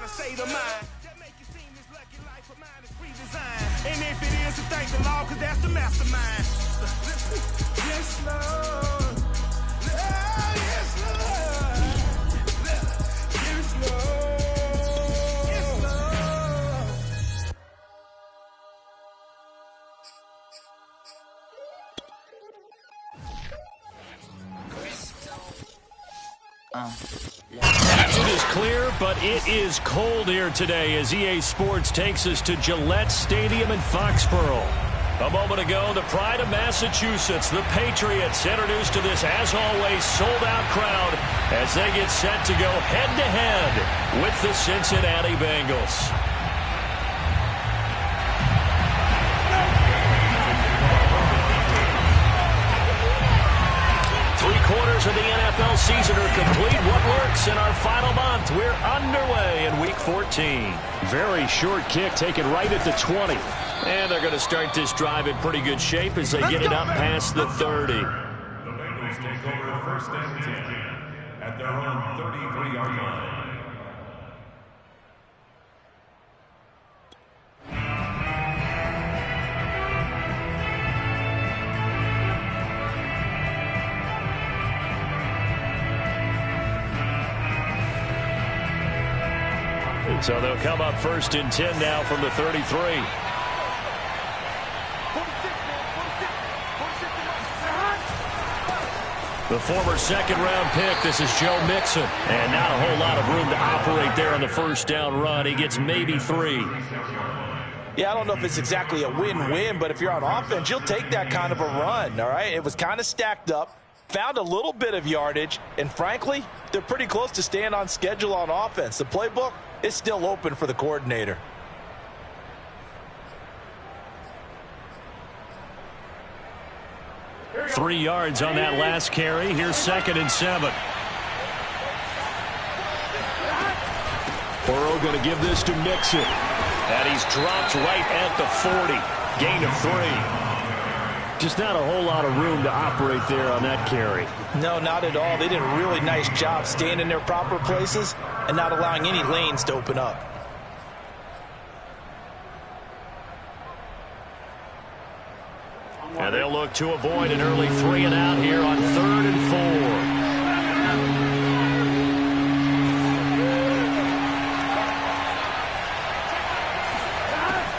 a state of mind that make you seem this lucky life of mine is pre-designed. And if it is, to thank the Lord, cause that's the mastermind. Yes, Lord. Yes, Lord. Yes, Lord. Yes, Lord. It is clear, but it is cold here today as EA Sports takes us to Gillette Stadium in Foxborough. A moment ago, the pride of Massachusetts, the Patriots, introduced to this, as always, sold-out crowd as they get set to go head-to-head with the Cincinnati Bengals. Three-quarters of the NFL season are complete. What works in our final month? We're underway in Week 14. Very short kick taken right at the 20. And they're going to start this drive in pretty good shape as they get it up past the 30. The Bengals take over first and 10 at their own 33-yard line. So they'll come up first and 10 now from the 33. The former second-round pick, this is Joe Mixon. And not a whole lot of room to operate there on the first down run. He gets maybe 3. Yeah, I don't know if it's exactly a win-win, but if you're on offense, you'll take that kind of a run, all right? It was kind of stacked up, found a little bit of yardage, and frankly, they're pretty close to staying on schedule on offense. The playbook is still open for the coordinator. Three yards on that last carry. Here's 2nd and 7. Burrow going to give this to Mixon. And he's dropped right at the 40. Gain of 3. Just not a whole lot of room to operate there on that carry. No, not at all. They did a really nice job staying in their proper places and not allowing any lanes to open up. And they'll look to avoid an early 3 and out here on 3rd and 4.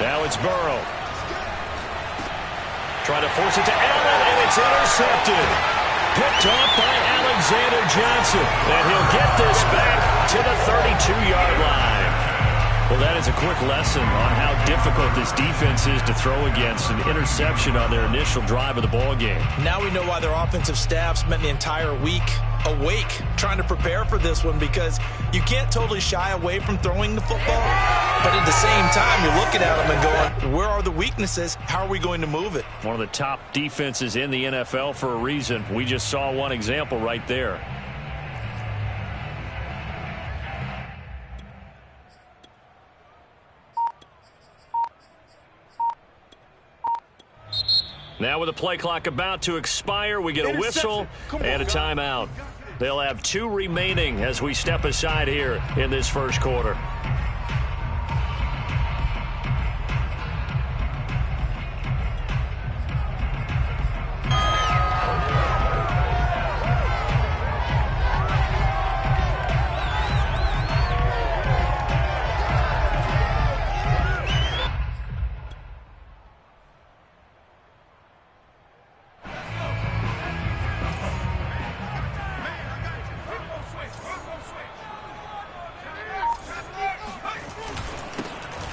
Now it's Burrow. Trying to force it to Allen, and it's intercepted. Picked off by Alexander Johnson. And he'll get this back to the 32-yard line. Well, that is a quick lesson on how difficult this defense is to throw against. An interception on their initial drive of the ball game. Now we know why their offensive staff spent the entire week awake trying to prepare for this one, because you can't totally shy away from throwing the football. But at the same time, you're looking at them and going, where are the weaknesses? How are we going to move it? One of the top defenses in the NFL for a reason. We just saw one example right there. Now with the play clock about to expire, we get a whistle and a timeout. They'll have 2 remaining as we step aside here in this first quarter.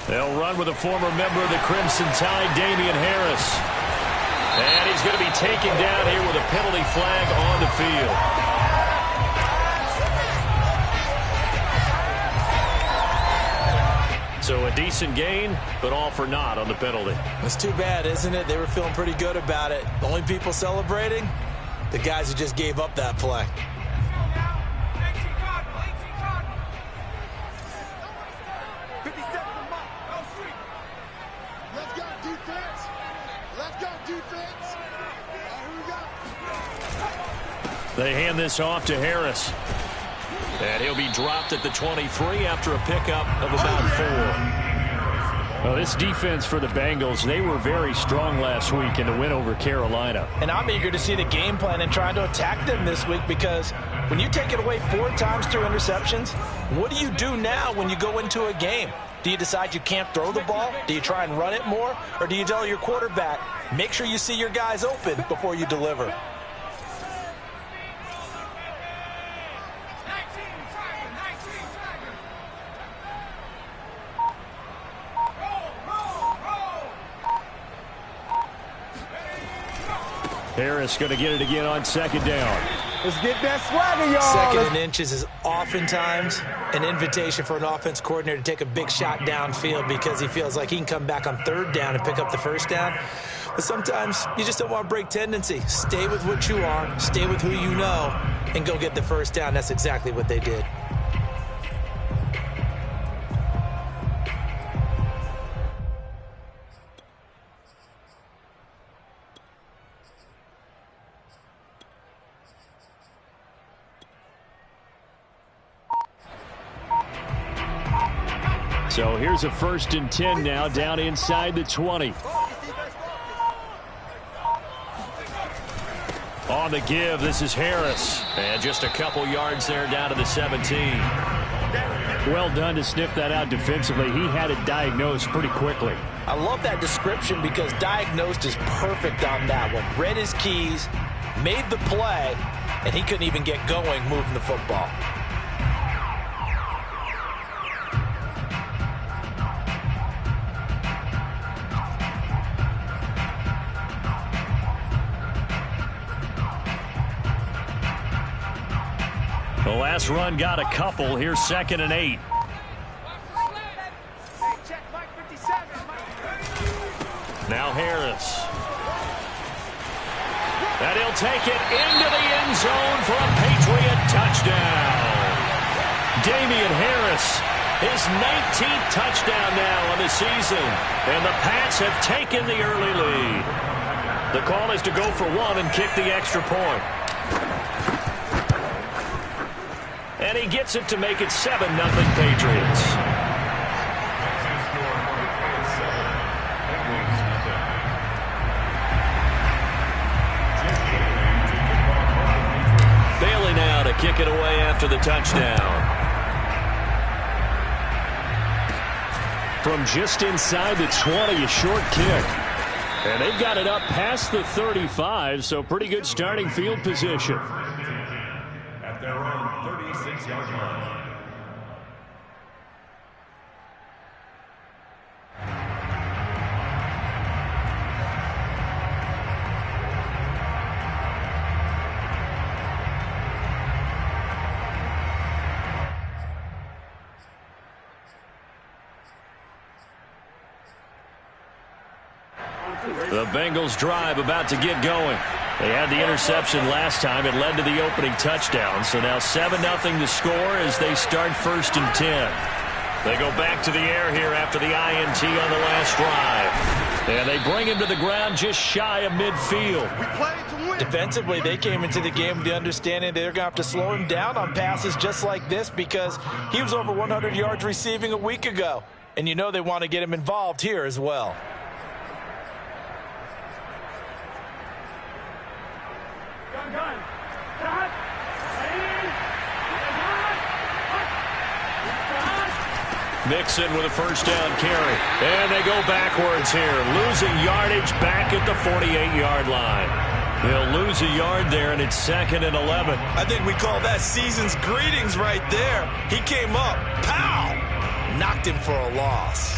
They'll run with a former member of the Crimson Tide, Damian Harris. And he's going to be taken down here with a penalty flag on the field. So a decent gain, but all for naught on the penalty. It's too bad, isn't it? They were feeling pretty good about it. The only people celebrating, the guys who just gave up that play. They hand this off to Harris. And he'll be dropped at the 23 after a pickup of about 4. Well, this defense for the Bengals, they were very strong last week in the win over Carolina. And I'm eager to see the game plan and trying to attack them this week, because when you take it away 4 times through interceptions, what do you do now when you go into a game? Do you decide you can't throw the ball? Do you try and run it more? Or do you tell your quarterback, make sure you see your guys open before you deliver? Harris going to get it again on second down. Let's get that swagger, y'all. Second and inches is oftentimes an invitation for an offense coordinator to take a big shot downfield because he feels like he can come back on third down and pick up the first down. But sometimes you just don't want to break tendency. Stay with what you are, stay with who you know, and go get the first down. That's exactly what they did. So here's a 1st and 10 now, down inside the 20. On the give, this is Harris. And just a couple yards there down to the 17. Well done to sniff that out defensively. He had it diagnosed pretty quickly. I love that description because diagnosed is perfect on that one. Read his keys, made the play, and he couldn't even get going moving the football. The last run got a couple. Here's 2nd and 8. Now Harris. And he'll take it into the end zone for a Patriot touchdown. Damian Harris, his 19th touchdown now on the season. And the Pats have taken the early lead. The call is to go for 1 and kick the extra point. And he gets it to make it 7-0 Patriots. Bailey now to kick it away after the touchdown. From just inside the 20, a short kick. And they've got it up past the 35, so pretty good starting field position. At their own 36-yard line. The Bengals drive about to get going. They had the interception last time. It led to the opening touchdown. So now 7-0 to score as they start 1st and 10. They go back to the air here after the INT on the last drive. And they bring him to the ground just shy of midfield. Defensively, they came into the game with the understanding they're going to have to slow him down on passes just like this because he was over 100 yards receiving a week ago. And you know they want to get him involved here as well. Mixon with a 1st down carry. And they go backwards here, losing yardage back at the 48-yard line. They'll lose a yard there, and it's 2nd and 11. I think we call that season's greetings right there. He came up, pow, knocked him for a loss.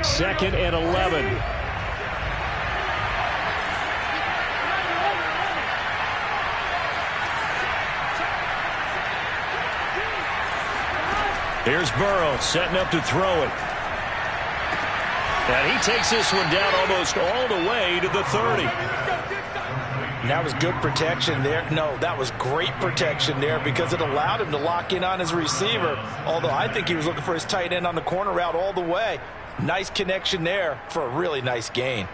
Second and 11. Here's Burrow setting up to throw it. And he takes this one down almost all the way to the 30. And that was good protection there. No, that was great protection there because it allowed him to lock in on his receiver. Although I think he was looking for his tight end on the corner route all the way. Nice connection there for a really nice gain.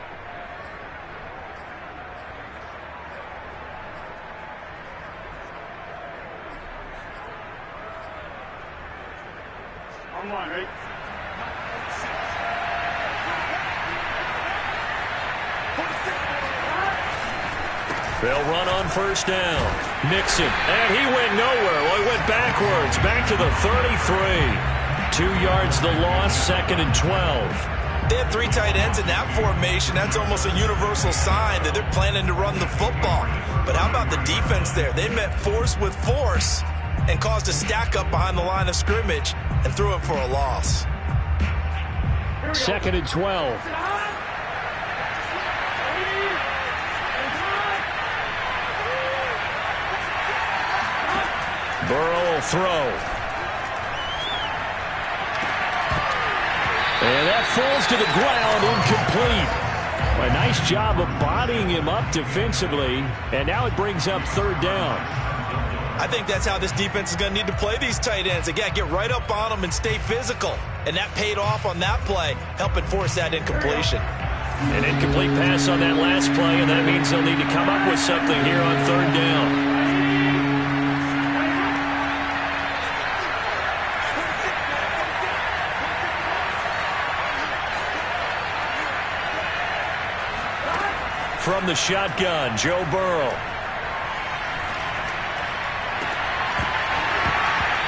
They'll run on first down. Mixon, and he went nowhere. Well, he went backwards, back to the 33. 2 yards the loss, 2nd and 12. They have 3 tight ends in that formation. That's almost a universal sign that they're planning to run the football. But how about the defense there? They met force with force and caused a stack up behind the line of scrimmage and threw him for a loss. 2nd and 12. Burrow will throw. And that falls to the ground, incomplete. A nice job of bodying him up defensively, and now it brings up 3rd down. I think that's how this defense is going to need to play these tight ends. Again, get right up on them and stay physical. And that paid off on that play, helping force that incompletion. An incomplete pass on that last play, and that means they'll need to come up with something here on 3rd down. From the shotgun, Joe Burrow.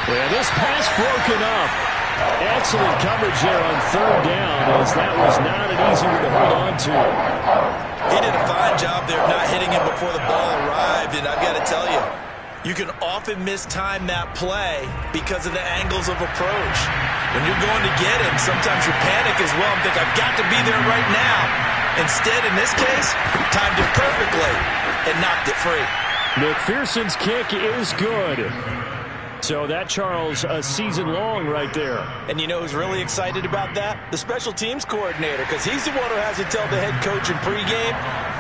Yeah, this pass broken up. Excellent coverage there on 3rd down, as that was not an easy one to hold on to. He did a fine job there of not hitting him before the ball arrived, and I've got to tell you, you can often mistime that play because of the angles of approach. When you're going to get him, sometimes you panic as well and think, I've got to be there right now. Instead, in this case, timed it perfectly and knocked it free. McPherson's kick is good. So that, Charles, a season long right there. And you know who's really excited about that? The special teams coordinator, because he's the one who has to tell the head coach in pregame,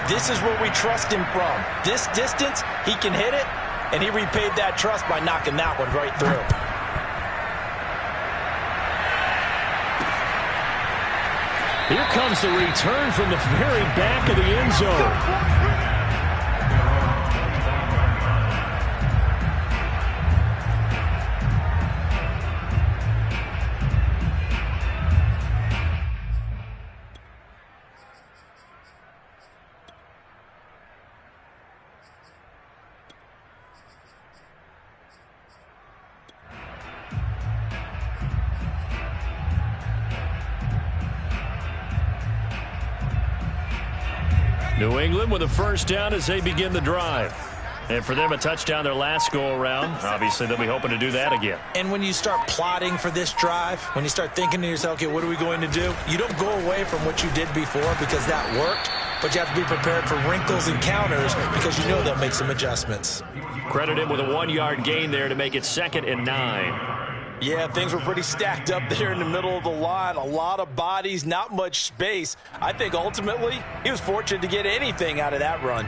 this is where we trust him from. This distance, he can hit it, and he repaid that trust by knocking that one right through. Here comes the return from the very back of the end zone. New England with a first down as they begin the drive. And for them, a touchdown their last go-around. Obviously, they'll be hoping to do that again. And when you start plotting for this drive, when you start thinking to yourself, okay, what are we going to do? You don't go away from what you did before because that worked, but you have to be prepared for wrinkles and counters because you know they'll make some adjustments. Credit him with a 1-yard gain there to make it 2nd and 9. Yeah, things were pretty stacked up there in the middle of the line. A lot of bodies, not much space. I think ultimately he was fortunate to get anything out of that run.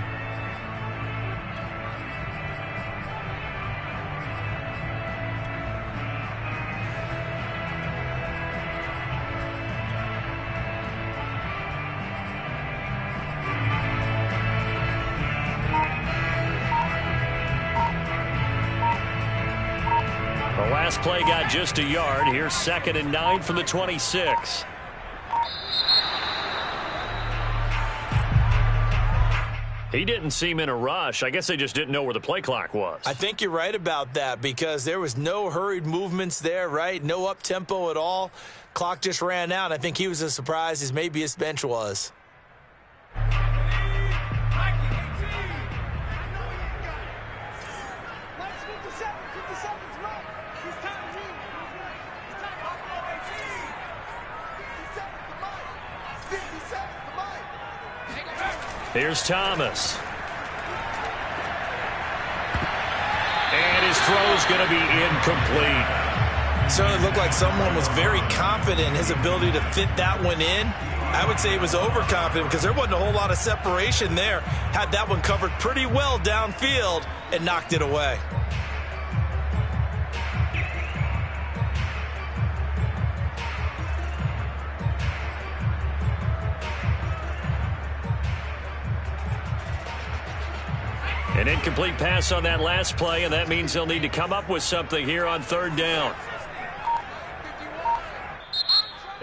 Last play got just a yard. Here's 2nd and 9 from the 26. He didn't seem in a rush. I guess they just didn't know where the play clock was. I think you're right about that because there was no hurried movements there, right? No up-tempo at all. Clock just ran out. I think he was as surprised as maybe his bench was. Here's Thomas. And his throw's going to be incomplete. Certainly looked like someone was very confident in his ability to fit that one in. I would say he was overconfident because there wasn't a whole lot of separation there. Had that one covered pretty well downfield and knocked it away. An incomplete pass on that last play, and that means they'll need to come up with something here on 3rd down.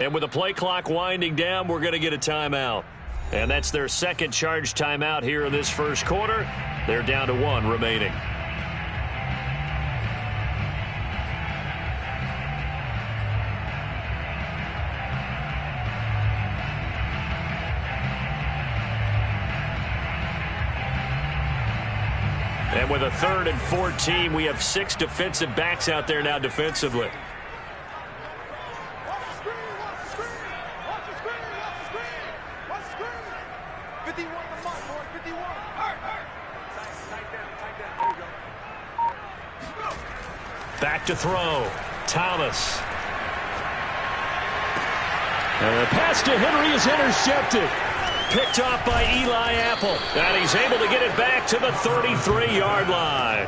And with the play clock winding down, we're going to get a timeout. And that's their second charge timeout here in this first quarter. They're down to 1 remaining. And with a 3rd and 14, we have 6 defensive backs out there now defensively. Back to throw. Thomas. And the pass to Henry is intercepted. Picked off by Eli Apple. And he's able to get it back to the 33-yard line.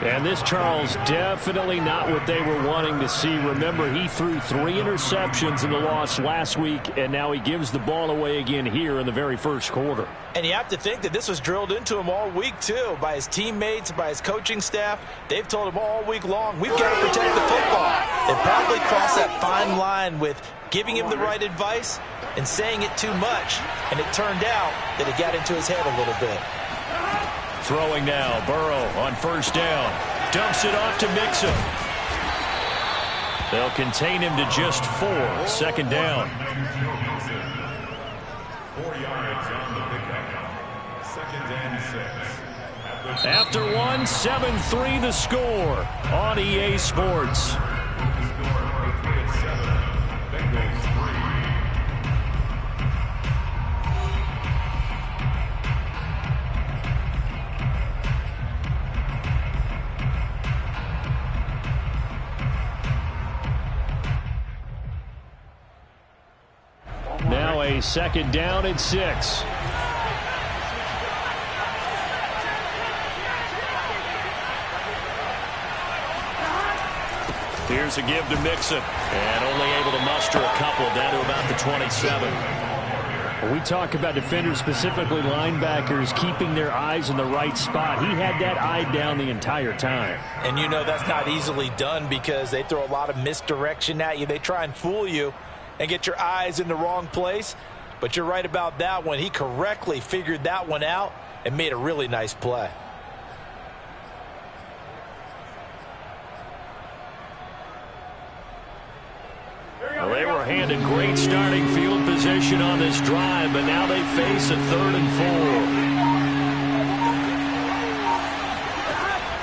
And this, Charles, definitely not what they were wanting to see. Remember, he threw 3 interceptions in the loss last week, and now he gives the ball away again here in the very first quarter. And you have to think that this was drilled into him all week, too, by his teammates, by his coaching staff. They've told him all week long, we've got to protect the football. They probably crossed that fine line with giving him the right advice and saying it too much. And it turned out that it got into his head a little bit. Throwing now, Burrow on first down. Dumps it off to Mixon. They'll contain him to just 4. Second down. 4 yards on the pickup. 2nd and 6. After 1, 7-3 the score on EA Sports. Now a 2nd down and 6. Here's a give to Mixon. And only able to muster a couple down to about the 27. When we talk about defenders, specifically linebackers, keeping their eyes in the right spot, he had that eye down the entire time. And you know that's not easily done because they throw a lot of misdirection at you. They try and fool you and get your eyes in the wrong place. But you're right about that one. He correctly figured that one out and made a really nice play. Well, they were handed great starting field position on this drive, but now they face a 3rd and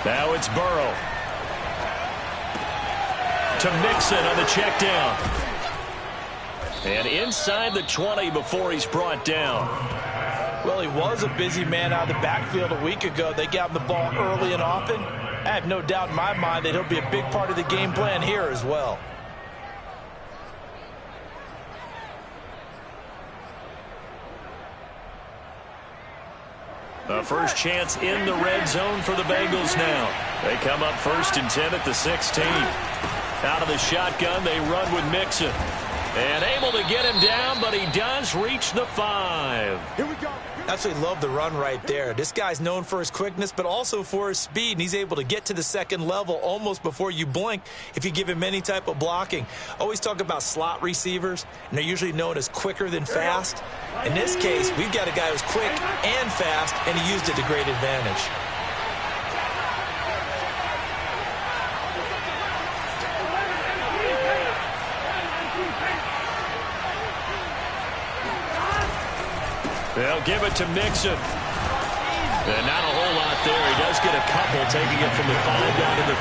4. Now it's Burrow. To Mixon on the check down. And inside the 20 before he's brought down. Well, he was a busy man out of the backfield a week ago. They got him the ball early and often. I have no doubt in my mind that he'll be a big part of the game plan here as well. The first chance in the red zone for the Bengals now. They come up 1st and 10 at the 16. Out of the shotgun, they run with Mixon. And able to get him down, but he does reach the 5. Here we go. Absolutely love the run right there. This guy's known for his quickness, but also for his speed, and he's able to get to the 2nd level almost before you blink if you give him any type of blocking. Always talk about slot receivers, and they're usually known as quicker than fast. In this case, we've got a guy who's quick and fast, and he used it to great advantage. They'll give it to Mixon. And not a whole lot there. He does get a couple, taking it from the 5 down to the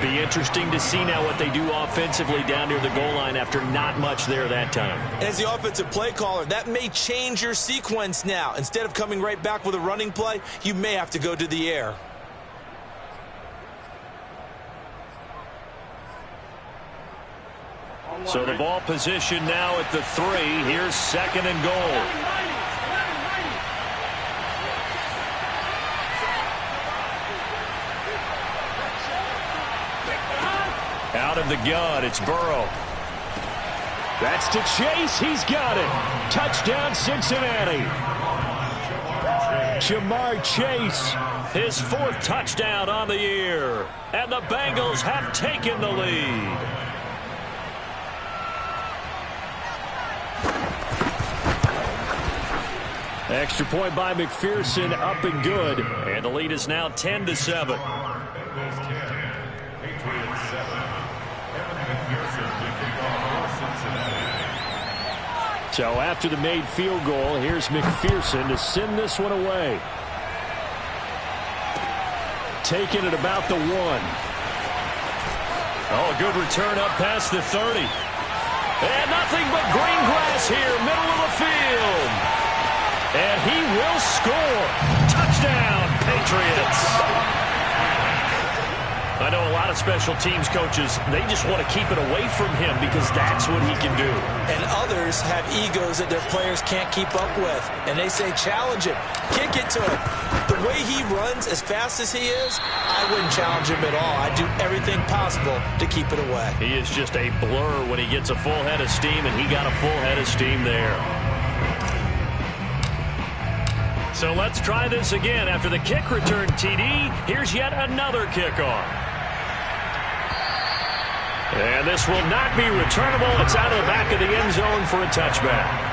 3. Be interesting to see now what they do offensively down near the goal line after not much there that time. As the offensive play caller, that may change your sequence now. Instead of coming right back with a running play, you may have to go to the air. So the ball position now at the 3. Here's 2nd and goal. Out of the gun, it's Burrow. That's to Chase. He's got it. Touchdown, Cincinnati. Jamar Chase, his 4th touchdown on the year. And the Bengals have taken the lead. Extra point by McPherson, up and good. And the lead is now 10-7. Bengals 10, Patriots 7. Evan McPherson will kick off for Cincinnati. So after the made field goal, here's McPherson to send this one away. Taking it about the 1. Oh, a good return up past the 30. And nothing but green grass here, middle of the field. And he will score. Touchdown, Patriots. I know a lot of special teams coaches, they just want to keep it away from him because that's what he can do. And others have egos that their players can't keep up with. And they say, challenge him, kick it to him. The way he runs as fast as he is, I wouldn't challenge him at all. I'd do everything possible to keep it away. He is just a blur when he gets a full head of steam, and he got a full head of steam there. So let's try this again. After the kick return TD, here's yet another kickoff. And this will not be returnable. It's out of the back of the end zone for a touchback.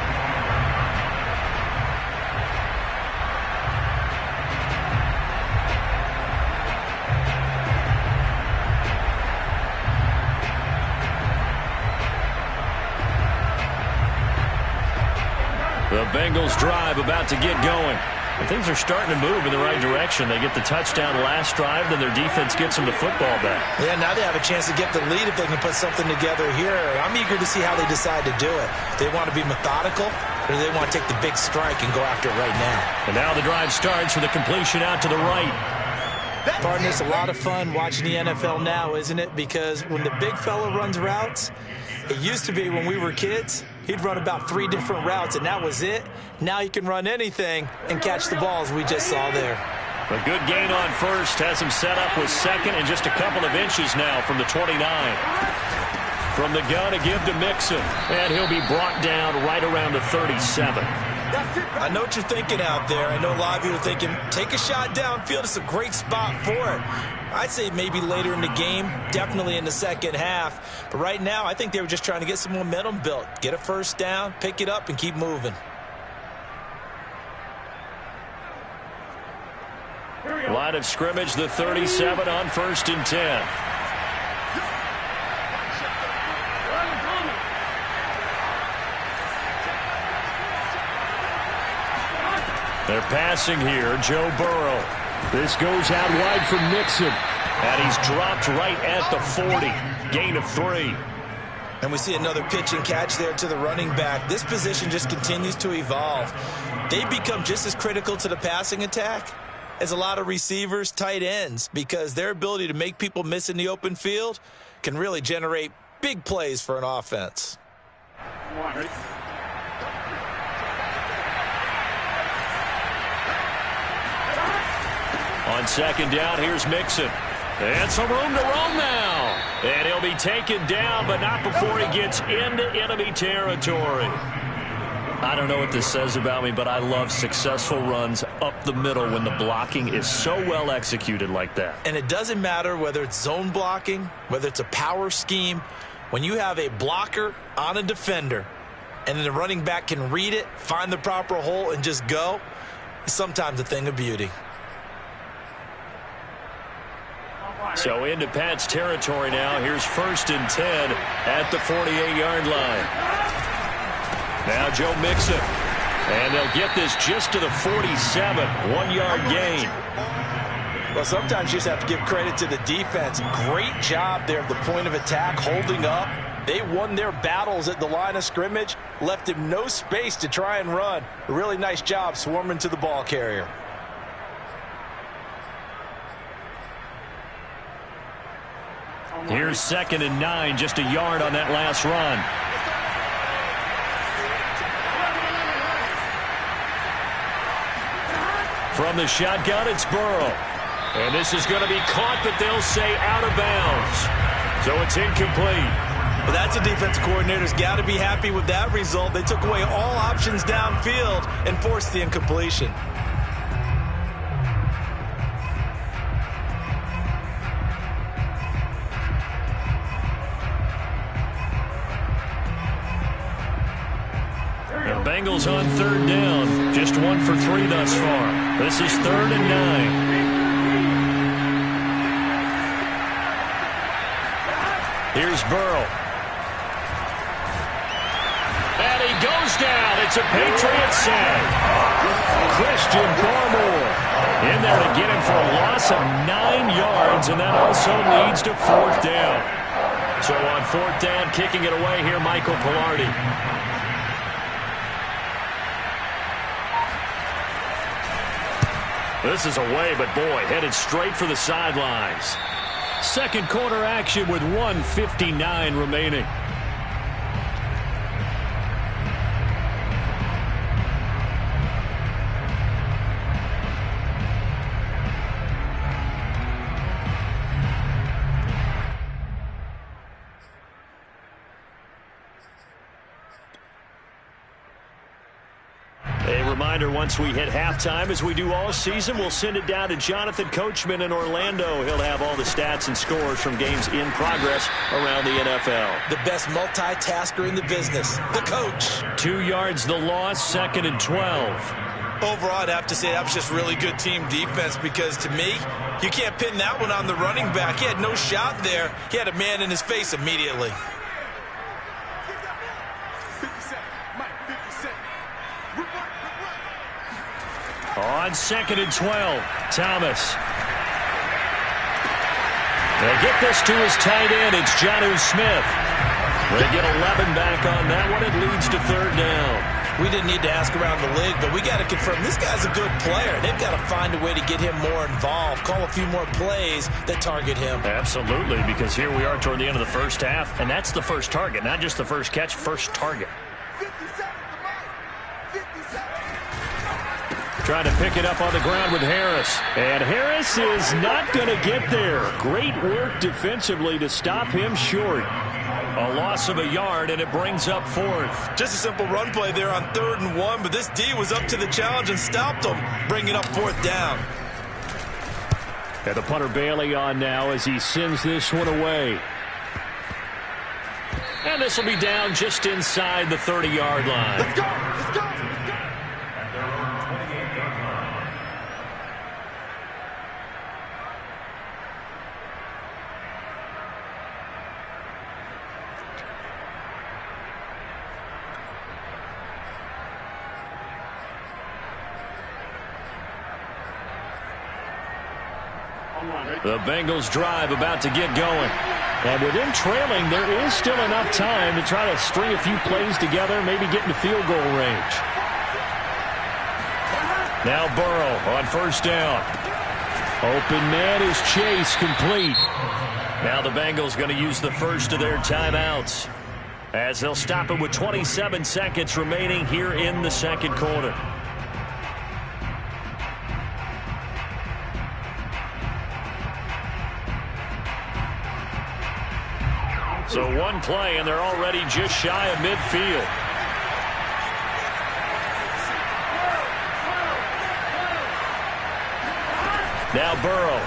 The Bengals drive about to get going. And things are starting to move in the right direction. They get the touchdown last drive, then their defense gets them the football back. Yeah, now they have a chance to get the lead if they can put something together here. I'm eager to see how they decide to do it. Do they want to be methodical, or do they want to take the big strike and go after it right now? And now the drive starts with a completion out to the right. Partner, it's a lot of fun watching the NFL now, isn't it? Because when the big fella runs routes, it used to be when we were kids, he'd run about 3 different routes, and that was it. Now he can run anything and catch the balls we just saw there. A good gain on first has him set up with second and just a couple of inches now from the 29. From the gun, a give to Mixon, and he'll be brought down right around the 37. I know what you're thinking out there. I know a lot of you are thinking, take a shot downfield. It's a great spot for it. I'd say maybe later in the game, definitely in the second half. But right now, I think they were just trying to get some momentum built. Get a first down, pick it up, and keep moving. Line of scrimmage, the 37 on 1st and 10. They're passing here, Joe Burrow. This goes out wide for Mixon. And he's dropped right at the 40. Gain of 3. And we see another pitch and catch there to the running back. This position just continues to evolve. They become just as critical to the passing attack as a lot of receivers, tight ends, because their ability to make people miss in the open field can really generate big plays for an offense. On second down, here's Mixon. And some room to roam now. And he'll be taken down, but not before he gets into enemy territory. I don't know what this says about me, but I love successful runs up the middle when the blocking is so well executed like that. And it doesn't matter whether it's zone blocking, whether it's a power scheme. When you have a blocker on a defender, and then the running back can read it, find the proper hole, and just go, it's sometimes a thing of beauty. So into Pat's territory now. Here's 1st and 10 at the 48-yard line. Now Joe Mixon. And they'll get this just to the 47. 1-yard gain. Well, sometimes you just have to give credit to the defense. Great job there at the point of attack, holding up. They won their battles at the line of scrimmage, left him no space to try and run. A really nice job swarming to the ball carrier. Here's 2nd and 9, just a yard on that last run. From the shotgun, it's Burrow. And this is going to be caught, but they'll say out of bounds. So it's incomplete. Well, that's a defense coordinator's got to be happy with that result. They took away all options downfield and forced the incompletion. The Bengals on 3rd down. Just just 1 for 3 thus far. This is 3rd and 9. Here's Burrow. And he goes down. It's a Patriot save. Christian Barmore in there to get him for a loss of 9 yards, and that also leads to 4th down. So on 4th down, kicking it away here, Michael Pilardi. This is away, but boy, headed straight for the sidelines. Second quarter action with 1:59 remaining. Once we hit halftime, as we do all season, we'll send it down to Jonathan Coachman in Orlando. He'll have all the stats and scores from games in progress around the NFL. The best multitasker in the business, the coach. 2 yards the loss, 2nd and 12. Overall, I'd have to say that was just really good team defense, because to me, you can't pin that one on the running back. He had no shot there. He had a man in his face immediately. On 2nd and 12, Thomas. They get this to his tight end. It's Jonnu Smith. They get 11 back on that one. It leads to 3rd down. We didn't need to ask around the league, but we got to confirm this guy's a good player. They've got to find a way to get him more involved, call a few more plays that target him. Absolutely, because here we are toward the end of the first half, and that's the first target, not just the first catch, first target. Trying to pick it up on the ground with Harris. And Harris is not going to get there. Great work defensively to stop him short. A loss of a yard, and it brings up 4th. Just a simple run play there on 3rd and 1, but this D was up to the challenge and stopped him, bringing up 4th down. And the punter Bailey on now as he sends this one away. And this will be down just inside the 30-yard line. Let's go! Let's go! The Bengals drive about to get going. And with them trailing, there is still enough time to try to string a few plays together, maybe get into field goal range. Now Burrow on 1st down. Open man is Chase, complete. Now the Bengals going to use the first of their timeouts, as they'll stop it with 27 seconds remaining here in the second quarter. So one play, and they're already just shy of midfield. Now Burrow.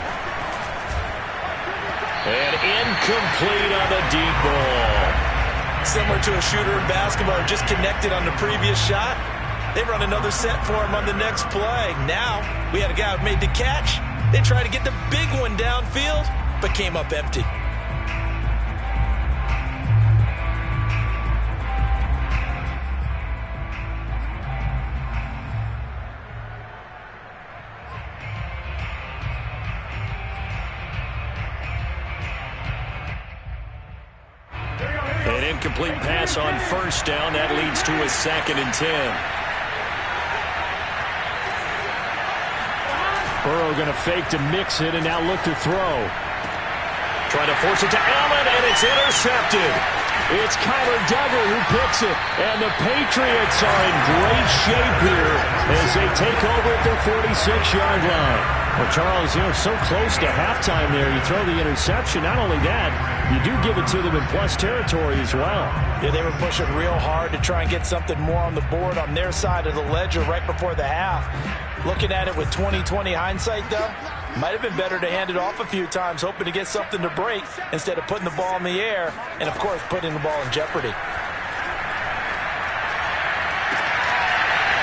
And incomplete on the deep ball. Similar to a shooter in basketball, just connected on the previous shot. They run another set for him on the next play. Now we had a guy who made the catch. They tried to get the big one downfield, but came up empty. An incomplete pass on 1st down. That leads to a 2nd and 10. Burrow going to fake to mix it and now look to throw. Trying to force it to Allen, and it's intercepted. It's Kyler Duggar who picks it. And the Patriots are in great shape here as they take over at their 46-yard line. Well, Charles, so close to halftime there. You throw the interception. Not only that, you do give it to them in plus territory as well. Yeah, they were pushing real hard to try and get something more on the board on their side of the ledger right before the half. Looking at it with 20/20 hindsight, though, might have been better to hand it off a few times, hoping to get something to break instead of putting the ball in the air and, of course, putting the ball in jeopardy.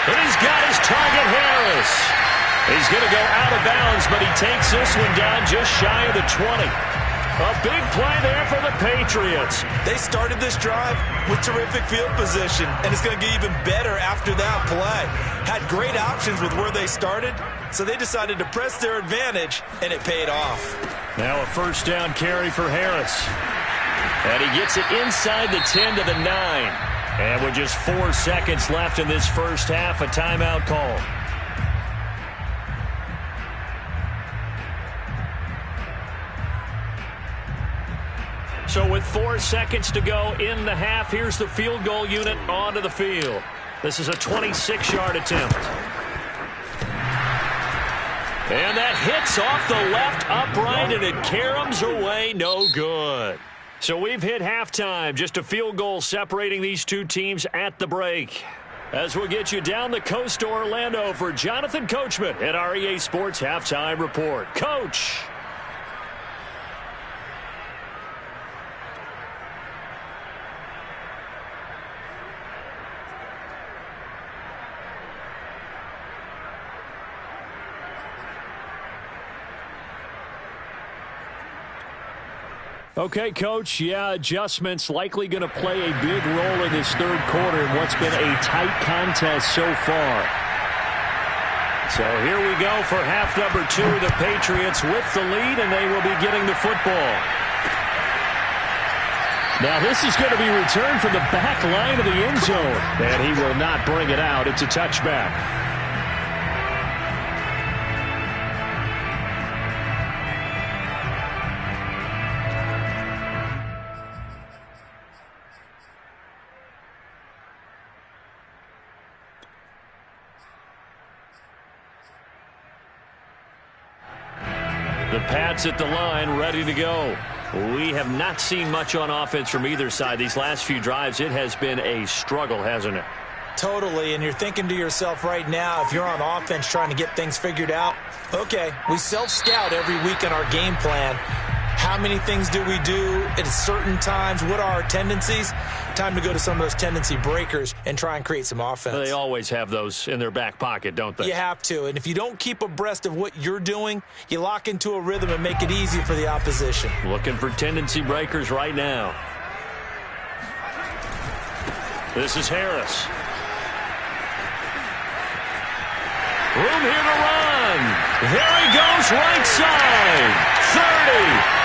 And he's got his target Harris. He's going to go out of bounds, but he takes this one down just shy of the 20. A big play there for the Patriots. They started this drive with terrific field position, and it's going to get even better after that play. Had great options with where they started, so they decided to press their advantage, and it paid off. Now a first down carry for Harris. And he gets it inside the 10 to the 9. And with just 4 seconds left in this first half, a timeout call. So with 4 seconds to go in the half, here's the field goal unit onto the field. This is a 26-yard attempt. And that hits off the left upright, and it caroms away, no good. So we've hit halftime, just a field goal separating these two teams at the break. As we'll get you down the coast to Orlando for Jonathan Coachman at our EA Sports Halftime Report. Coach. Okay, Coach, adjustments likely going to play a big role in this third quarter in what's been a tight contest so far. So here we go for half number 2. The Patriots with the lead, and they will be getting the football. Now this is going to be returned from the back line of the end zone, and he will not bring it out. It's a touchback. The Pats at the line, ready to go. We have not seen much on offense from either side. These last few drives, it has been a struggle, hasn't it? Totally, and you're thinking to yourself right now, if you're on offense trying to get things figured out, okay, we self-scout every week in our game plan. How many things do we do at certain times? What are our tendencies? Time to go to some of those tendency breakers and try and create some offense. They always have those in their back pocket, don't they? You have to, and if you don't keep abreast of what you're doing, you lock into a rhythm and make it easy for the opposition. Looking for tendency breakers right now. This is Harris. Room here to run. There he goes, right side. 30.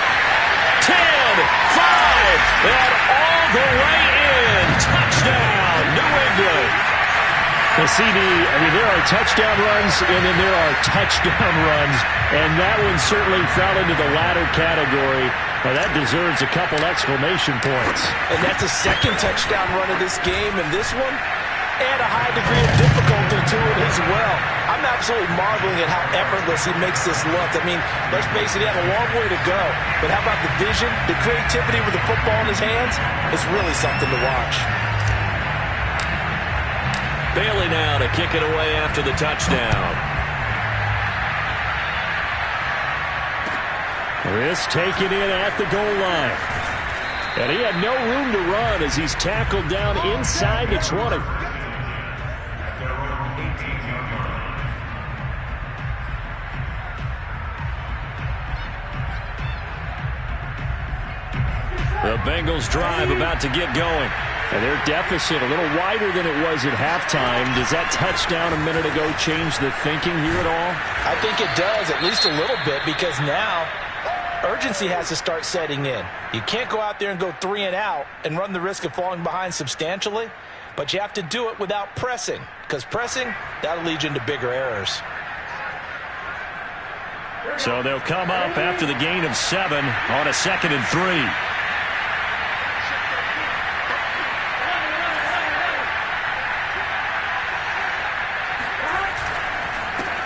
10, 5, and all the way in. Touchdown, New England. Well, CD, I mean, there are touchdown runs, and then there are touchdown runs, and that one certainly fell into the latter category. Now, that deserves a couple exclamation points. And that's a second touchdown run of this game, and this one, and a high degree of difficulty to it as well. I'm absolutely marveling at how effortless he makes this look. I mean, let's face it, he had a long way to go. But how about the vision, the creativity with the football in his hands? It's really something to watch. Bailey now to kick it away after the touchdown. This taken in at the goal line. And he had no room to run as he's tackled down inside the 20. The Bengals drive about to get going. And their deficit a little wider than it was at halftime. Does that touchdown a minute ago change the thinking here at all? I think it does, at least a little bit, because now urgency has to start setting in. You can't go out there and go 3 and out and run the risk of falling behind substantially, but you have to do it without pressing, because pressing, that'll lead you into bigger errors. So they'll come up after the gain of 7 on a 2nd and 3.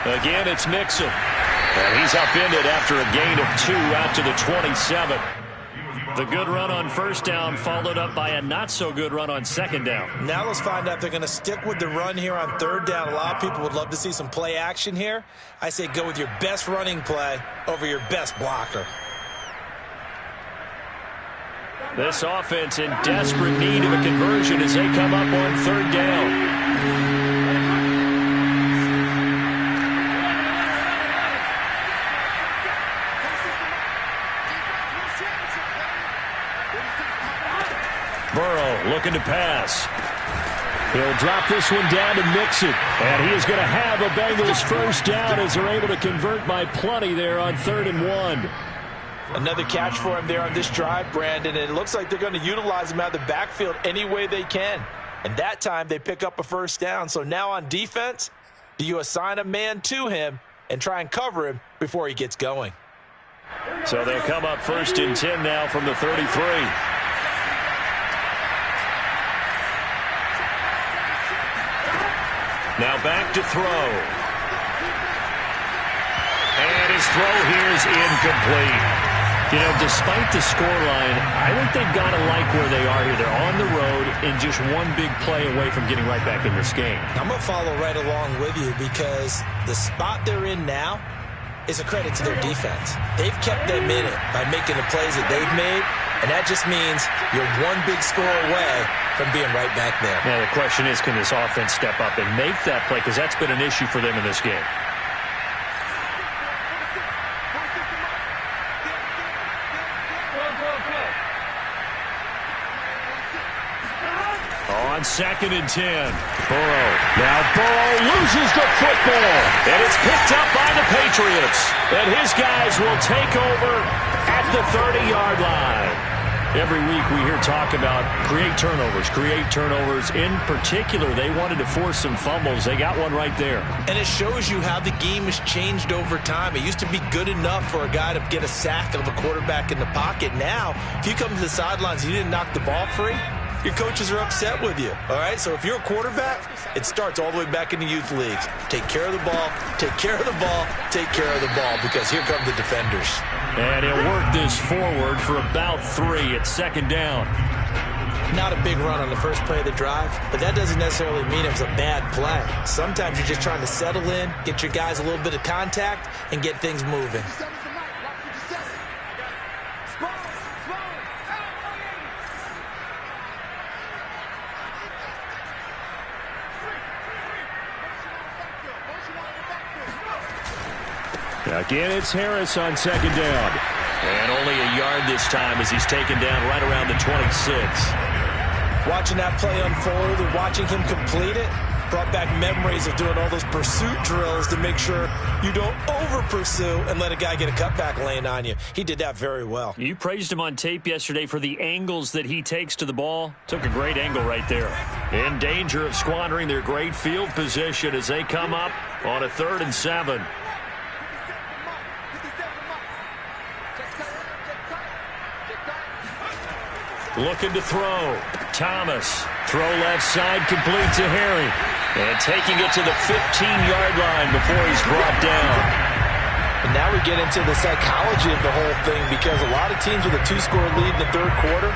Again, it's Mixon. And he's upended after a gain of 2 out to the 27. The good run on first down followed up by a not-so-good run on second down. Now let's find out if they're going to stick with the run here on third down. A lot of people would love to see some play action here. I say go with your best running play over your best blocker. This offense in desperate need of a conversion as they come up on third down. Burrow looking to pass. He'll drop this one down to Mixon. And he is going to have a Bengals first down as they're able to convert by plenty there on 3rd and 1. Another catch for him there on this drive, Brandon. And it looks like they're going to utilize him out of the backfield any way they can. And that time they pick up a first down. So now on defense, do you assign a man to him and try and cover him before he gets going? So they'll come up 1st and 10 now from the 33. Now back to throw. And his throw here is incomplete. You know, despite the scoreline, I think they've got to like where they are here. They're on the road and just one big play away from getting right back in this game. I'm going to follow right along with you because the spot they're in now is a credit to their defense. They've kept them in it by making the plays that they've made, and that just means you're one big score away from being right back there. Now, the question is, can this offense step up and make that play? Because that's been an issue for them in this game. On 2nd and 10, Burrow. Now Burrow loses the football, and it's picked up by the Patriots. And his guys will take over at the 30-yard line. Every week we hear talk about create turnovers. In particular, they wanted to force some fumbles. They got one right there. And it shows you how the game has changed over time. It used to be good enough for a guy to get a sack of a quarterback in the pocket. Now, if you come to the sidelines and you didn't knock the ball free, your coaches are upset with you, all right? So if you're a quarterback, it starts all the way back in the youth leagues. Take care of the ball, take care of the ball, take care of the ball, because here come the defenders. And he'll work this forward for about 3 at 2nd down. Not a big run on the first play of the drive, but that doesn't necessarily mean it was a bad play. Sometimes you're just trying to settle in, get your guys a little bit of contact, and get things moving. Again, it's Harris on 2nd down. And only a yard this time as he's taken down right around the 26. Watching that play unfold and watching him complete it brought back memories of doing all those pursuit drills to make sure you don't over-pursue and let a guy get a cutback laying on you. He did that very well. You praised him on tape yesterday for the angles that he takes to the ball. Took a great angle right there. In danger of squandering their great field position as they come up on a 3rd and 7. Looking to throw. Thomas. Throw left side, complete to Harry. And taking it to the 15-yard line before he's brought down. And now we get into the psychology of the whole thing, because a lot of teams with a 2-score lead in the 3rd quarter,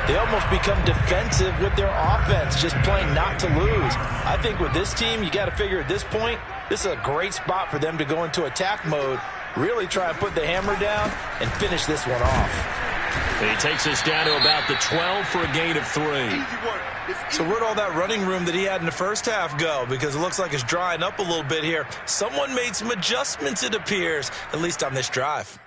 they almost become defensive with their offense, just playing not to lose. I think with this team, you got to figure at this point, this is a great spot for them to go into attack mode, really try and put the hammer down and finish this one off. He takes us down to about the 12 for a gain of 3. So where'd all that running room that he had in the first half go? Because it looks like it's drying up a little bit here. Someone made some adjustments, it appears, at least on this drive.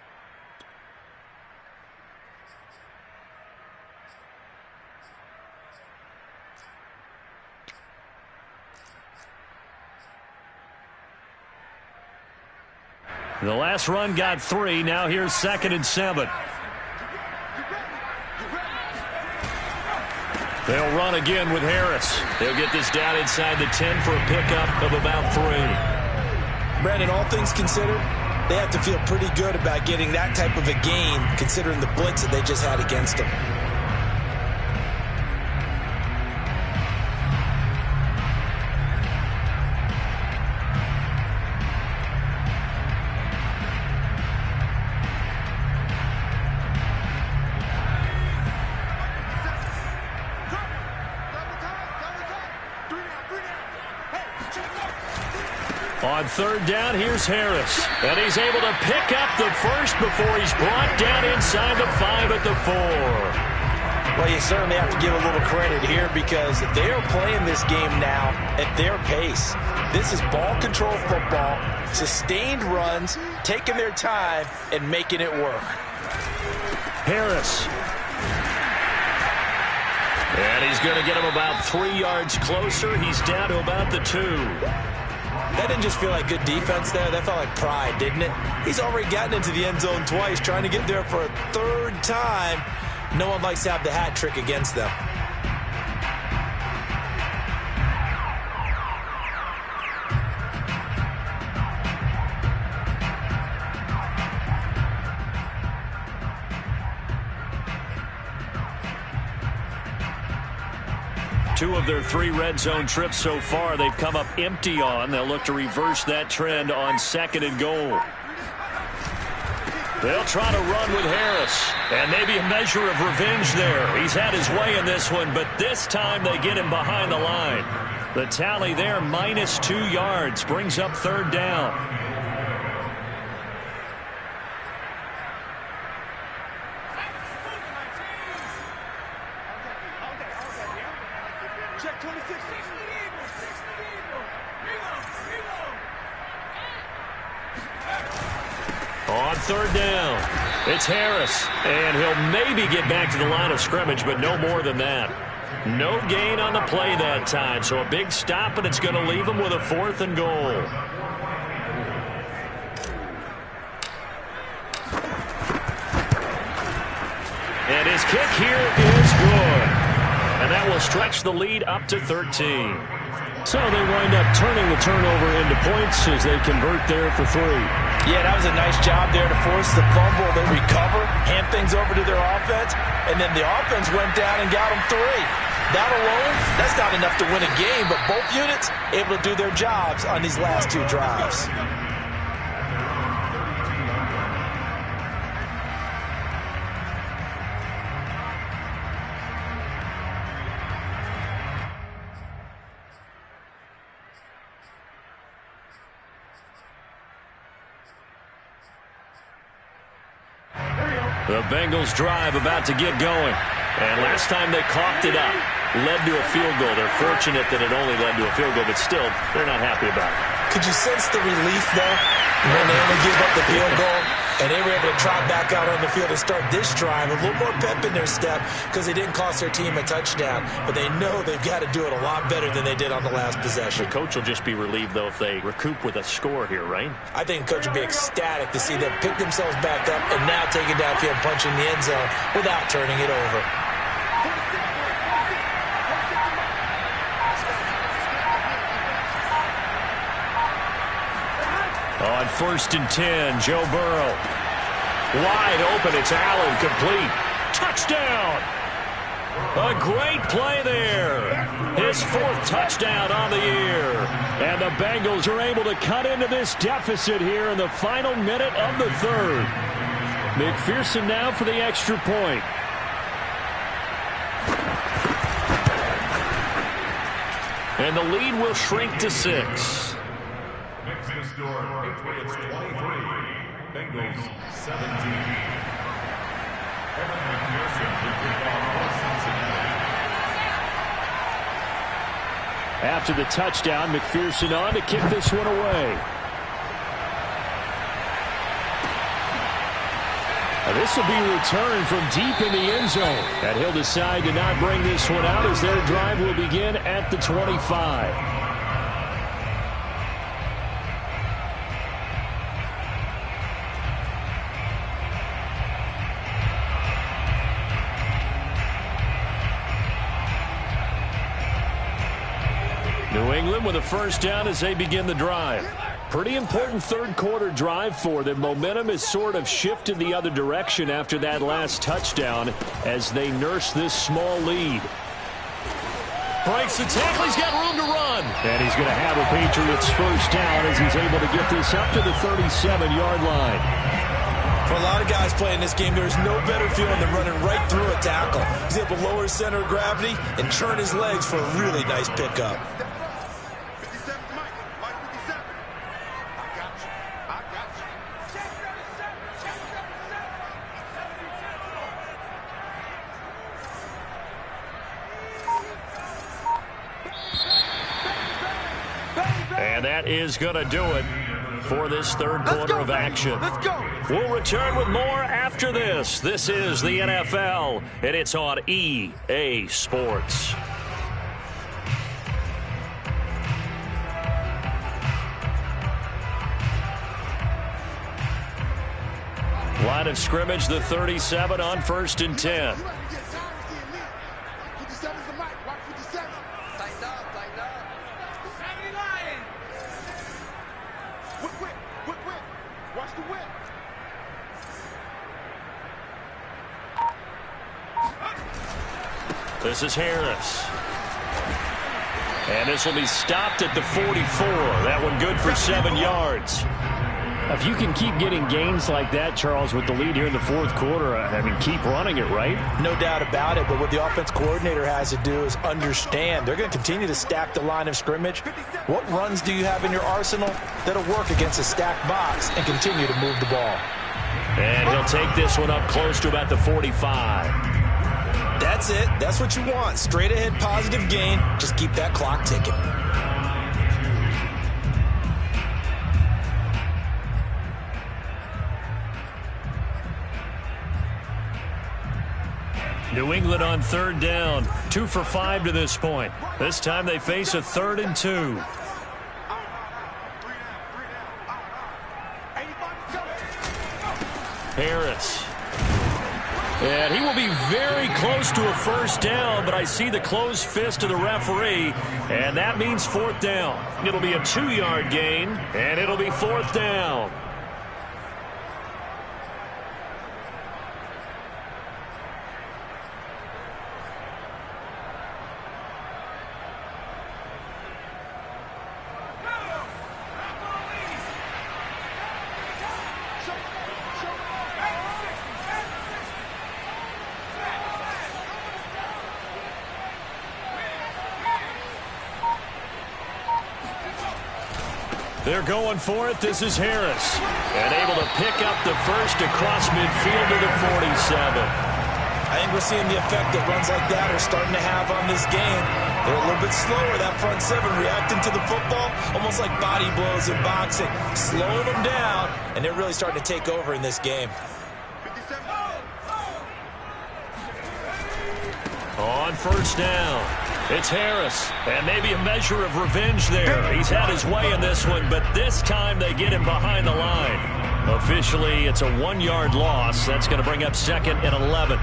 The last run got 3. Now here's 2nd and 7. They'll run again with Harris. They'll get this down inside the 10 for a pickup of about 3. Brandon, all things considered, they have to feel pretty good about getting that type of a gain, considering the blitz that they just had against them. On 3rd down, here's Harris. And he's able to pick up the first before he's brought down inside the 5 at the 4. Well, you certainly have to give a little credit here, because they are playing this game now at their pace. This is ball control football, sustained runs, taking their time, and making it work. Harris. And he's going to get him about 3 yards closer. He's down to about the 2. That didn't just feel like good defense there. That felt like pride, didn't it? He's already gotten into the end zone twice, trying to get there for a 3rd time. No one likes to have the hat trick against them. Two of their 3 red zone trips so far they've come up empty on. They'll look to reverse that trend on 2nd and goal. They'll try to run with Harris. And maybe a measure of revenge there. He's had his way in this one, but this time they get him behind the line. The tally there, minus 2 yards, brings up 3rd down. On 3rd down, it's Harris, and he'll maybe get back to the line of scrimmage, but no more than that. No gain on the play that time, so a big stop, and it's going to leave him with a 4th and goal. And his kick here is good, and that will stretch the lead up to 13. So they wind up turning the turnover into points as they convert there for 3. Yeah, that was a nice job there to force the fumble. They recover, hand things over to their offense, and then the offense went down and got them 3. That alone, that's not enough to win a game, but both units able to do their jobs on these last 2 drives. The Bengals drive about to get going. And last time they coughed it up, led to a field goal. They're fortunate that it only led to a field goal, but still, they're not happy about it. Could you sense the relief, though, when they only gave up the field goal? And they were able to trot back out on the field and start this drive. A little more pep in their step because they didn't cost their team a touchdown. But they know they've got to do it a lot better than they did on the last possession. The coach will just be relieved, though, if they recoup with a score here, right? I think the coach will be ecstatic to see them pick themselves back up and now take it downfield and punch in the end zone without turning it over. On 1st and 10, Joe Burrow. Wide open, it's Allen, complete. Touchdown! A great play there. His 4th touchdown on the year. And the Bengals are able to cut into this deficit here in the final minute of the 3rd. McPherson now for the extra point. And the lead will shrink to 6. Patriots 23, Bengals 17. Evan McPherson will kick off for Cincinnati. After the touchdown, McPherson on to kick this one away. This will be returned from deep in the end zone. And he'll decide to not bring this one out as their drive will begin at the 25. New England with a 1st down as they begin the drive. Pretty important 3rd quarter drive for them. Momentum has sort of shifted the other direction after that last touchdown as they nurse this small lead. Breaks the tackle. He's got room to run. And he's going to have a Patriots 1st down as he's able to get this up to the 37-yard line. For a lot of guys playing this game, there's no better feeling than running right through a tackle. He's able to lower his center of gravity and churn his legs for a really nice pickup. And that is going to do it. for this third quarter of action. Let's go. We'll return with more after this. This is the NFL, and it's on EA Sports. Line of scrimmage, the 37 on 1st and 10. This is Harris. And this will be stopped at the 44. That one good for 7 yards. If you can keep getting gains like that, Charles, with the lead here in the fourth quarter, I mean, keep running it, right? No doubt about it, but what the offense coordinator has to do is understand they're going to continue to stack the line of scrimmage. What runs do you have in your arsenal that'll work against a stacked box and continue to move the ball? And he'll take this one up close to about the 45. That's it. That's what you want. Straight ahead positive gain. Just keep that clock ticking. New England on 3rd down. 2 for 5 to this point. This time they face a 3rd and 2. Harris. And he will be very close to a first down, but I see the closed fist of the referee, and that means 4th down. It'll be a 2-yard gain, and it'll be 4th down. They're going for it. This is Harris. And able to pick up the first across midfield to the 47. I think we're seeing the effect that runs like that are starting to have on this game. They're a little bit slower, that front seven, reacting to the football, almost like body blows in boxing, slowing them down, and they're really starting to take over in this game. On 1st down, it's Harris, and maybe a measure of revenge there. He's had his way in this one, but this time they get him behind the line. Officially, it's a 1-yard loss. That's going to bring up 2nd and 11.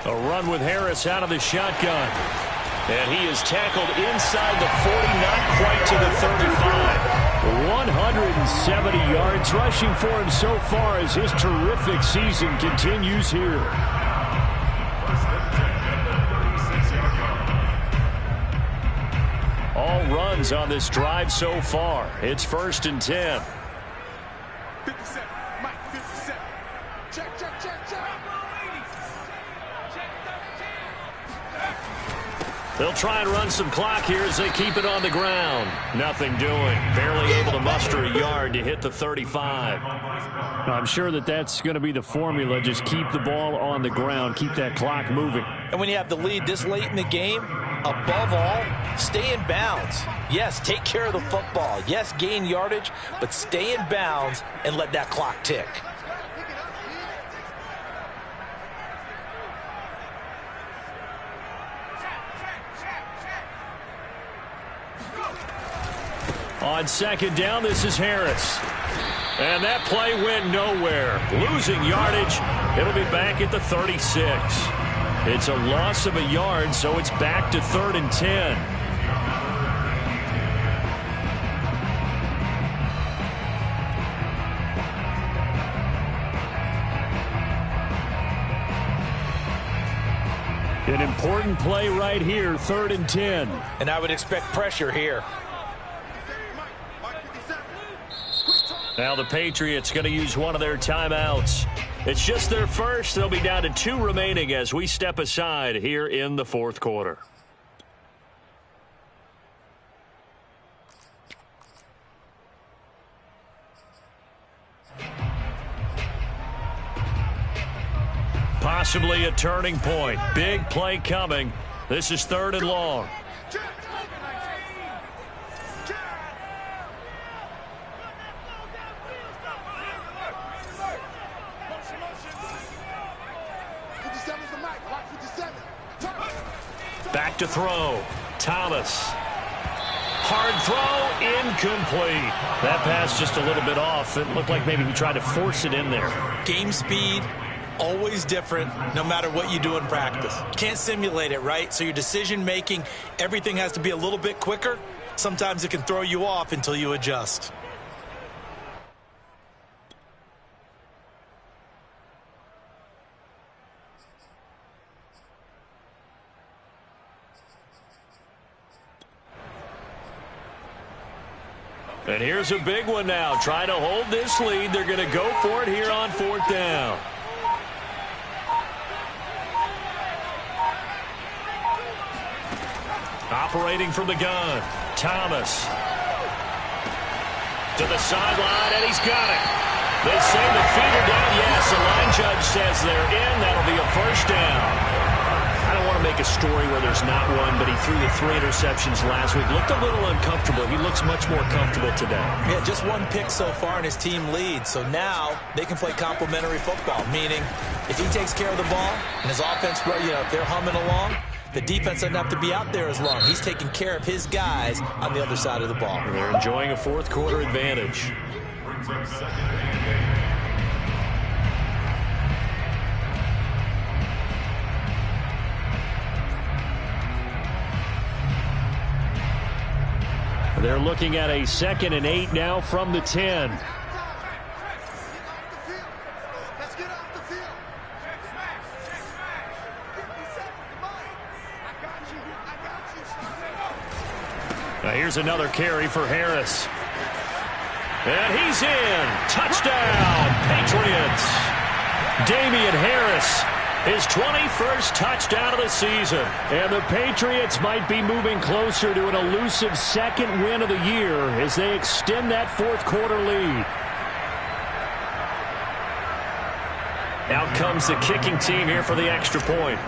A run with Harris out of the shotgun. And he is tackled inside the 40, not quite to the 35. 170 yards rushing for him so far as his terrific season continues here. All runs on this drive so far. It's 1st and 10. 57, Mike, 57. Check. They'll try and run some clock here as they keep it on the ground. Nothing doing. Barely able to muster a yard to hit the 35. I'm sure that's going to be the formula. Just keep the ball on the ground. Keep that clock moving. And when you have the lead this late in the game, above all, stay in bounds. Yes, take care of the football. Yes, gain yardage, but stay in bounds and let that clock tick. On 2nd down, this is Harris. And that play went nowhere. Losing yardage. It'll be back at the 36. It's a loss of a yard, so it's back to 3rd and 10. An important play right here, 3rd and 10. And I would expect pressure here. Now the Patriots going to use one of their timeouts. It's just their first. They'll be down to 2 remaining as we step aside here in the fourth quarter. Possibly a turning point. Big play coming. This is 3rd and long. Back to throw. Thomas. Hard throw. Incomplete. That pass just a little bit off. It looked like maybe he tried to force it in there. Game speed, always different no matter what you do in practice. You can't simulate it, right? So your decision making, everything has to be a little bit quicker. Sometimes it can throw you off until you adjust. And here's a big one now. Trying to hold this lead. They're going to go for it here on 4th down. Operating from the gun. Thomas. To the sideline, and he's got it. They say the feet are down. Yes, the line judge says they're in. That'll be a 1st down. I don't want to make a story where there's not one, but he threw the 3 interceptions last week. Looked a little uncomfortable. He looks much more comfortable today. Yeah, just 1 pick so far and his team leads. So now they can play complementary football, meaning if he takes care of the ball and his offense, if they're humming along, the defense doesn't have to be out there as long. He's taking care of his guys on the other side of the ball. They're enjoying a 4th quarter advantage. They're looking at a 2nd and 8 now from the 10. Now here's another carry for Harris. And he's in. Touchdown, Patriots. Damian Harris, his 21st touchdown of the season. And the Patriots might be moving closer to an elusive 2nd win of the year as they extend that 4th quarter lead. Out comes the kicking team here for the extra point.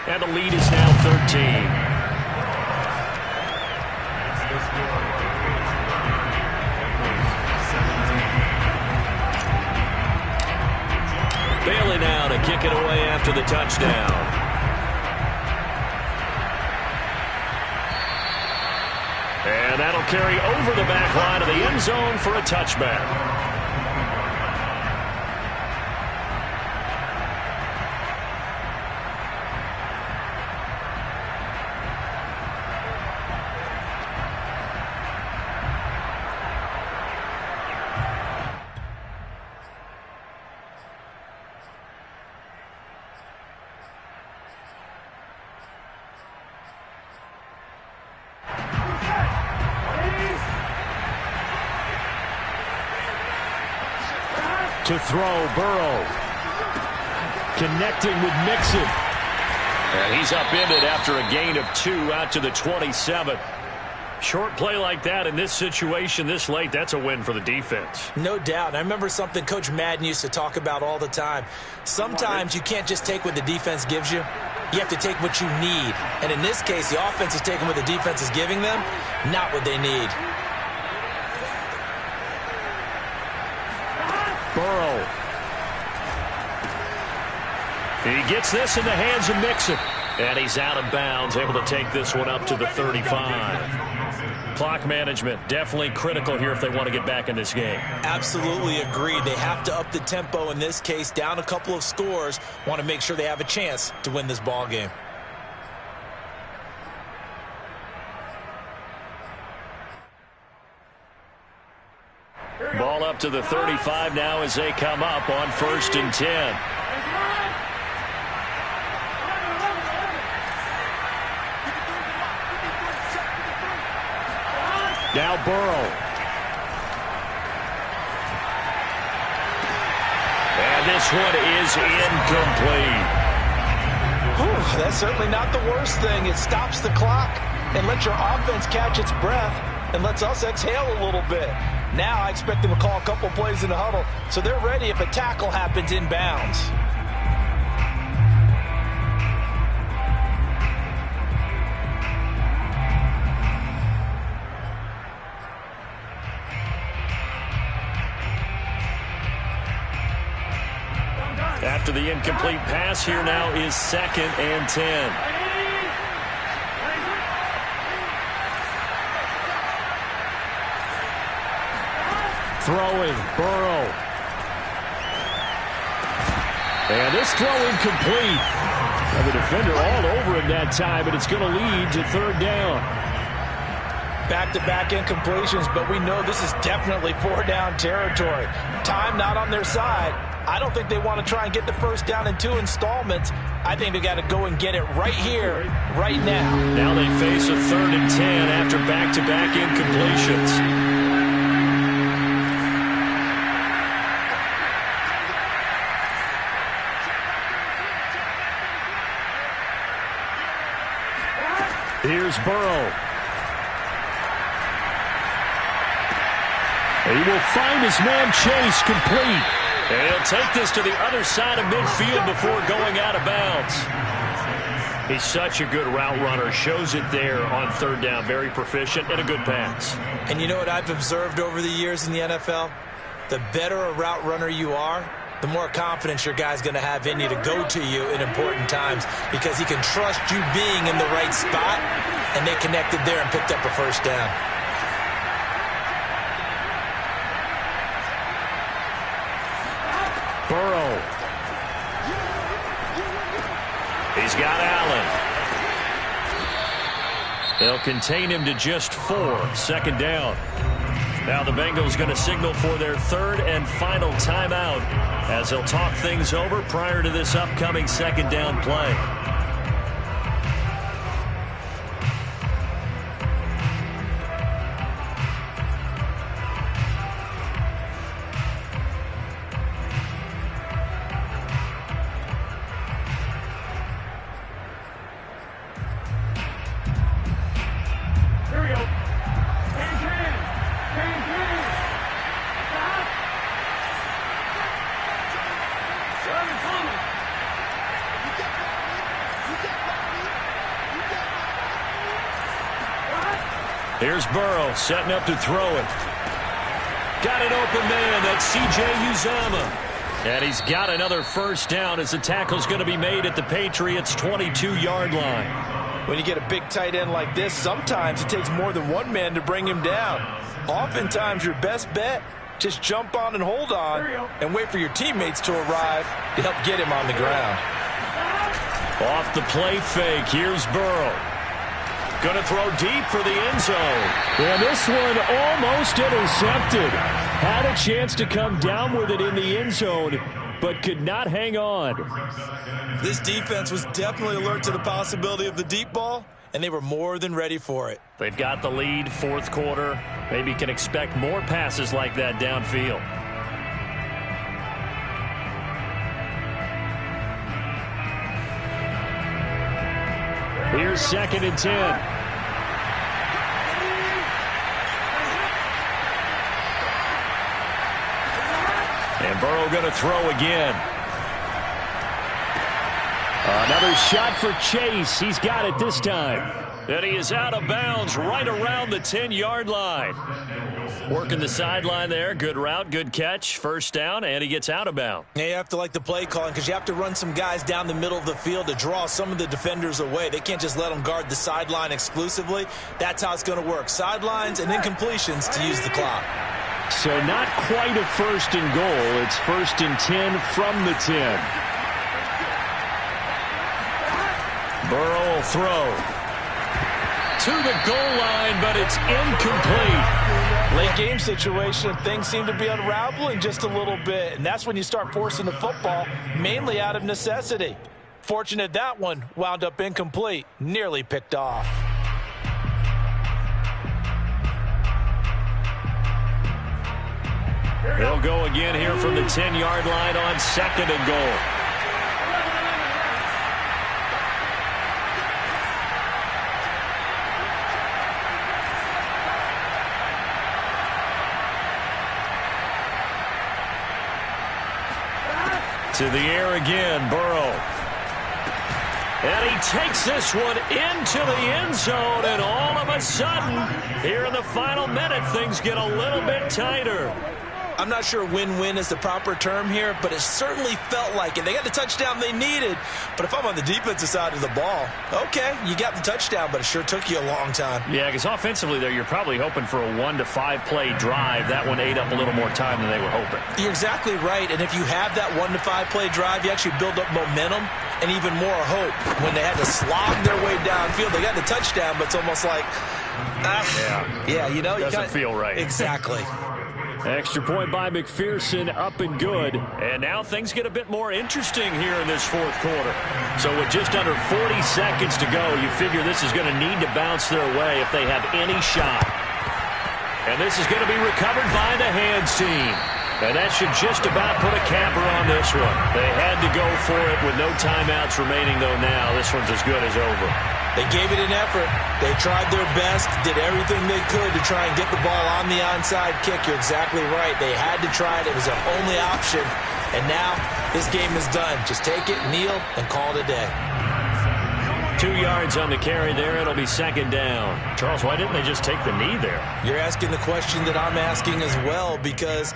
And the lead is now 13. Bailey now to kick it away after the touchdown. And that'll carry over the back line of the end zone for a touchback. To throw, Burrow. Connecting with Mixon. And he's upended after a gain of 2 out to the 27. Short play like that in this situation this late, that's a win for the defense. No doubt. And I remember something Coach Madden used to talk about all the time. Sometimes you can't just take what the defense gives you. You have to take what you need. And in this case, the offense is taking what the defense is giving them, not what they need. Burrow. He gets this in the hands of Mixon. And he's out of bounds, able to take this one up to the 35. Clock management, definitely critical here if they want to get back in this game. Absolutely agreed. They have to up the tempo in this case, down a couple of scores. Want to make sure they have a chance to win this ball game. Ball up to the 35 now as they come up on 1st and 10. Now Burrow. And this one is incomplete. Whew, that's certainly not the worst thing. It stops the clock and lets your offense catch its breath and lets us exhale a little bit. Now I expect them to call a couple plays in the huddle so they're ready if a tackle happens inbounds. After the incomplete pass, here now is 2nd and 10. Throwing, Burrow. And this throw incomplete. And the defender all over him that time, but it's going to lead to 3rd down. Back-to-back incompletions, but we know this is definitely 4-down territory. Time not on their side. I don't think they want to try and get the 1st down in 2 installments. I think they got to go and get it right here, right now. Now they face a 3rd and 10 after back-to-back incompletions. Here's Burrow. He will find his man Chase complete. And he'll take this to the other side of midfield before going out of bounds. He's such a good route runner. Shows it there on 3rd down. Very proficient and a good pass. And you know what I've observed over the years in the NFL? The better a route runner you are, the more confidence your guy's going to have in you to go to you in important times because he can trust you being in the right spot, and they connected there and picked up a 1st down. Burrow. He's got Allen. They'll contain him to just 4. 2nd down. Now the Bengals going to signal for their 3rd and final timeout as they'll talk things over prior to this upcoming 2nd down play. Here's Burrow setting up to throw it. Got an open man. That's C.J. Uzomah. And he's got another 1st down as the tackle's going to be made at the Patriots' 22-yard line. When you get a big tight end like this, sometimes it takes more than one man to bring him down. Oftentimes, your best bet, just jump on and hold on and wait for your teammates to arrive to help get him on the ground. Off the play fake, here's Burrow. Going to throw deep for the end zone. And this one almost intercepted. Had a chance to come down with it in the end zone, but could not hang on. This defense was definitely alert to the possibility of the deep ball, and they were more than ready for it. They've got the lead, 4th quarter. Maybe can expect more passes like that downfield. Here's 2nd and 10. And Burrow going to throw again. Another shot for Chase. He's got it this time. And he is out of bounds right around the 10-yard line. Working the sideline there. Good route, good catch. 1st down, and he gets out of bounds. Yeah, you have to like the play calling because you have to run some guys down the middle of the field to draw some of the defenders away. They can't just let them guard the sideline exclusively. That's how it's going to work. Sidelines and incompletions to use the clock. So not quite a 1st and goal. It's 1st and 10 from the 10. Burrow will throw to the goal line, but it's incomplete. Late game situation, things seem to be unraveling just a little bit, and that's when you start forcing the football, mainly out of necessity. Fortunate that one wound up incomplete, nearly picked off. They'll go again here from the 10-yard line on 2nd and goal. To the air again, Burrow. And he takes this one into the end zone, and all of a sudden, here in the final minute, things get a little bit tighter. I'm not sure win-win is the proper term here, but it certainly felt like it. They got the touchdown they needed, but if I'm on the defensive side of the ball, okay, you got the touchdown, but it sure took you a long time. Yeah, because offensively there, you're probably hoping for a 1 to 5 play drive. That one ate up a little more time than they were hoping. You're exactly right, and if you have that 1 to 5 play drive, you actually build up momentum and even more hope. When they had to slog their way downfield, they got the touchdown, but it's almost like, you know, doesn't feel right. Exactly. Extra point by McPherson, up and good. And now things get a bit more interesting here in this fourth quarter. So with just under 40 seconds to go, you figure this is going to need to bounce their way if they have any shot. And this is going to be recovered by the Hands team. And that should just about put a capper on this one. They had to go for it with no timeouts remaining, though now this one's as good as over. They gave it an effort. They tried their best, did everything they could to try and get the ball on the onside kick. You're exactly right. They had to try it. It was their only option. And now this game is done. Just take it, kneel, and call it a day. 2 yards on the carry there. It'll be 2nd down. Charles, why didn't they just take the knee there? You're asking the question that I'm asking as well, because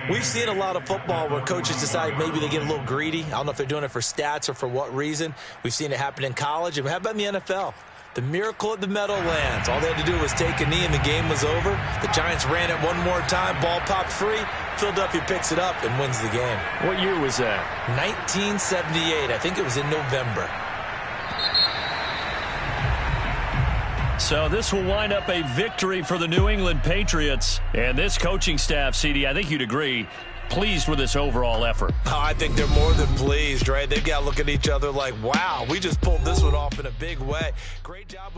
we've seen a lot of football where coaches decide maybe they get a little greedy. I don't know if they're doing it for stats or for what reason. We've seen it happen in college. And how about in the NFL? The miracle at the Meadowlands. All they had to do was take a knee and the game was over. The Giants ran it one more time. Ball popped free. Philadelphia picks it up and wins the game. What year was that? 1978. I think it was in November. So this will wind up a victory for the New England Patriots. And this coaching staff, CD, I think you'd agree, pleased with this overall effort. Oh, I think they're more than pleased, right? They've got to look at each other like, wow, we just pulled this one off in a big way. Great job.